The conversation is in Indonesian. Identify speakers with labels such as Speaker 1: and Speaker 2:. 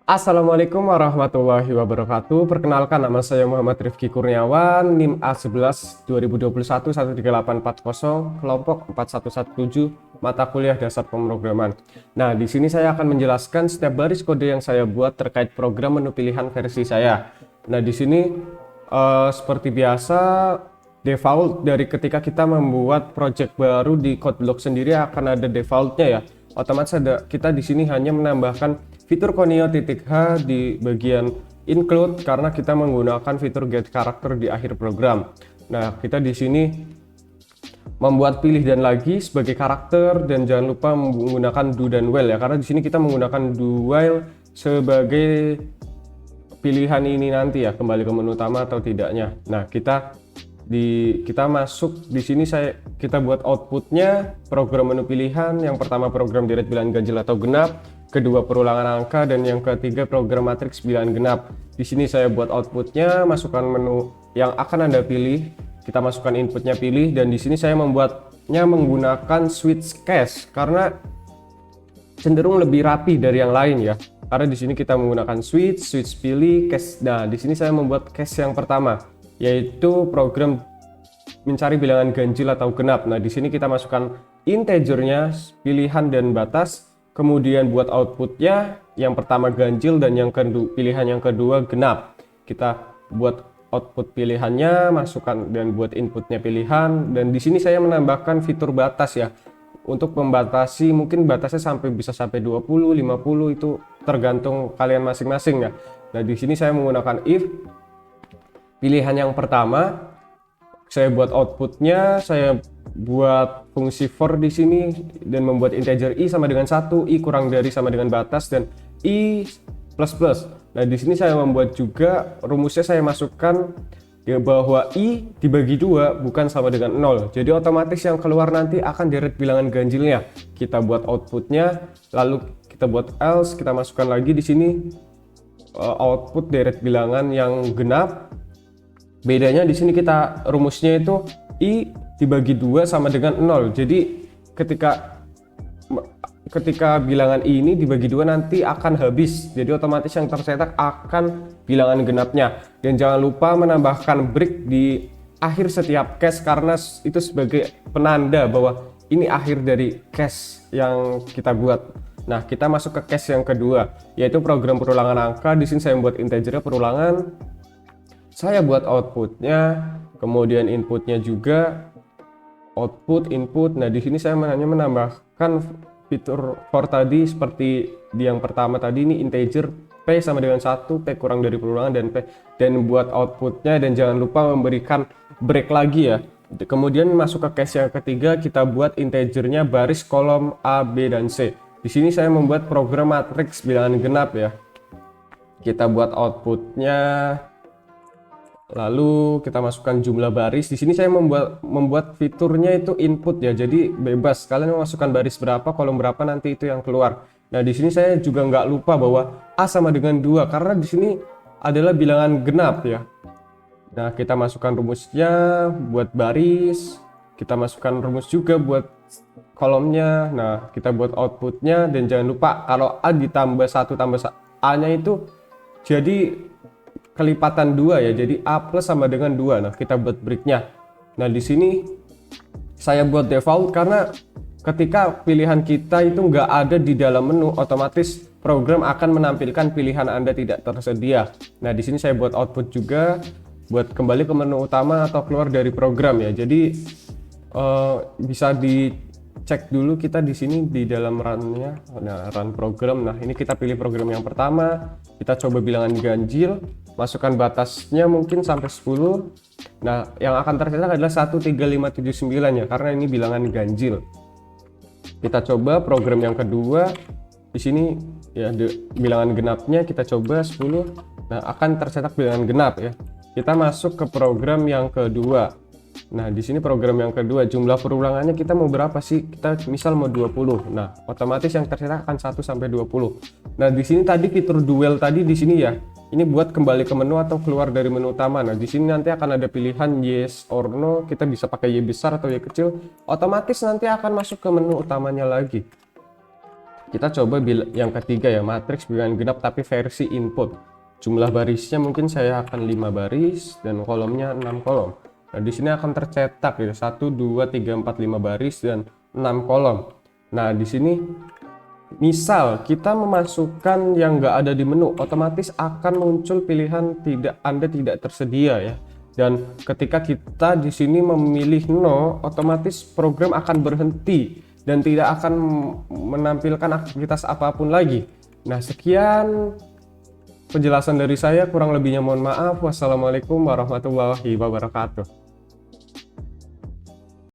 Speaker 1: Assalamualaikum warahmatullahi wabarakatuh. Perkenalkan, nama saya Muhammad Rifki Kurniawan, NIM A11 2021 13840, kelompok 4117, mata kuliah dasar pemrograman. Nah, di sini saya akan menjelaskan setiap baris kode yang saya buat terkait program menu pilihan versi saya. Nah, di sini seperti biasa, default dari ketika kita membuat project baru di code block sendiri akan ada defaultnya ya. Otomatis kita di sini hanya menambahkan fitur Conio.h di bagian include karena kita menggunakan fitur get karakter di akhir program. Nah, kita di sini membuat pilih dan lagi sebagai karakter dan jangan lupa menggunakan do dan while ya, karena di sini kita menggunakan do while sebagai pilihan ini nanti ya, kembali ke menu utama atau tidaknya. Nah, kita masuk di sini kita buat outputnya program menu pilihan. Yang pertama program direct bilangan ganjil atau genap, kedua perulangan angka, dan yang ketiga program matriks bilangan genap. Di sini saya buat outputnya, masukkan menu yang akan Anda pilih, kita masukkan inputnya pilih, dan di sini saya membuatnya menggunakan switch case karena cenderung lebih rapi dari yang lain ya. Karena di sini kita menggunakan switch pilih, case. Nah, di sini saya membuat case yang pertama, yaitu program mencari bilangan ganjil atau genap. Nah, di sini kita masukkan integernya, pilihan dan batas, kemudian buat outputnya yang pertama ganjil dan yang kedua pilihan yang kedua genap. Kita buat output pilihannya, masukkan dan buat inputnya pilihan, dan di sini saya menambahkan fitur batas ya. Untuk membatasi, mungkin batasnya bisa sampai 20, 50, itu tergantung kalian masing-masing ya. Nah, di sini saya menggunakan if pilihan yang pertama, saya buat outputnya, saya buat fungsi for di sini dan membuat integer i sama dengan 1, i kurang dari sama dengan batas, dan i plus plus. Nah, di sini saya membuat juga rumusnya, saya masukkan ya bahwa i dibagi 2 bukan sama dengan 0. Jadi otomatis yang keluar nanti akan direct bilangan ganjilnya. Kita buat outputnya, lalu kita buat else, kita masukkan lagi di sini output direct bilangan yang genap. Bedanya di sini kita rumusnya itu i dibagi 2 sama dengan 0. Jadi ketika bilangan i ini dibagi 2 nanti akan habis. Jadi otomatis yang tercetak akan bilangan genapnya. Dan jangan lupa menambahkan break di akhir setiap case karena itu sebagai penanda bahwa ini akhir dari case yang kita buat. Nah, kita masuk ke case yang kedua, yaitu program perulangan angka. Di sini saya membuat integernya perulangan. Saya buat outputnya, kemudian inputnya juga output, input. Nah, di sini saya hanya menambahkan fitur for tadi seperti di yang pertama tadi, ini integer p sama dengan 1, p kurang dari perulangan dan p, dan buat outputnya, dan jangan lupa memberikan break lagi ya. Kemudian masuk ke case yang ketiga, kita buat integernya baris kolom A, B, dan C. Di sini saya membuat program matriks bilangan genap ya. Kita buat outputnya, lalu kita masukkan jumlah baris. Di sini saya membuat fiturnya itu input ya, jadi bebas kalian memasukkan baris berapa, kolom berapa, nanti itu yang keluar. Nah, di sini saya juga nggak lupa bahwa a sama dengan 2 karena di sini adalah bilangan genap ya. Nah, kita masukkan rumusnya buat baris, kita masukkan rumus juga buat kolomnya. Nah, kita buat outputnya, dan jangan lupa kalau a ditambah 1 tambah a nya itu jadi kelipatan 2 ya, jadi a plus sama dengan 2. Nah, kita buat breaknya. Nah, di sini saya buat default karena ketika pilihan kita itu nggak ada di dalam menu, otomatis program akan menampilkan pilihan Anda tidak tersedia. Nah, di sini saya buat output juga buat kembali ke menu utama atau keluar dari program ya. Jadi bisa dicek dulu kita di sini di dalam runnya. Nah, run program. Nah, ini kita pilih program yang pertama, kita coba bilangan ganjil, masukkan batasnya mungkin sampai 10. Nah, yang akan tercetak adalah 13579 ya, karena ini bilangan ganjil. Kita coba program yang kedua, di sini ya bilangan genapnya kita coba 10. Nah, akan tercetak bilangan genap ya. Kita masuk ke program yang kedua. Nah, di sini program yang kedua, jumlah perulangannya kita mau berapa sih? Kita misal mau 20. Nah, otomatis yang tercetak akan 1 sampai 20. Nah, di sini tadi fitur duel tadi di sini ya. Ini buat kembali ke menu atau keluar dari menu utama. Nah, di sini nanti akan ada pilihan yes or no. Kita bisa pakai Y besar atau Y kecil. Otomatis nanti akan masuk ke menu utamanya lagi. Kita coba yang ketiga ya, matriks bilangan genap tapi versi input. Jumlah barisnya mungkin saya akan 5 baris dan kolomnya 6 kolom. Nah, di sini akan tercetak ya 1 2 3 4 5 baris dan 6 kolom. Nah, di sini misal kita memasukkan yang nggak ada di menu, otomatis akan muncul pilihan Anda tidak tersedia ya. Dan ketika kita di sini memilih no, otomatis program akan berhenti dan tidak akan menampilkan aktivitas apapun lagi. Nah, sekian penjelasan dari saya, kurang lebihnya mohon maaf. Wassalamualaikum warahmatullahi wabarakatuh.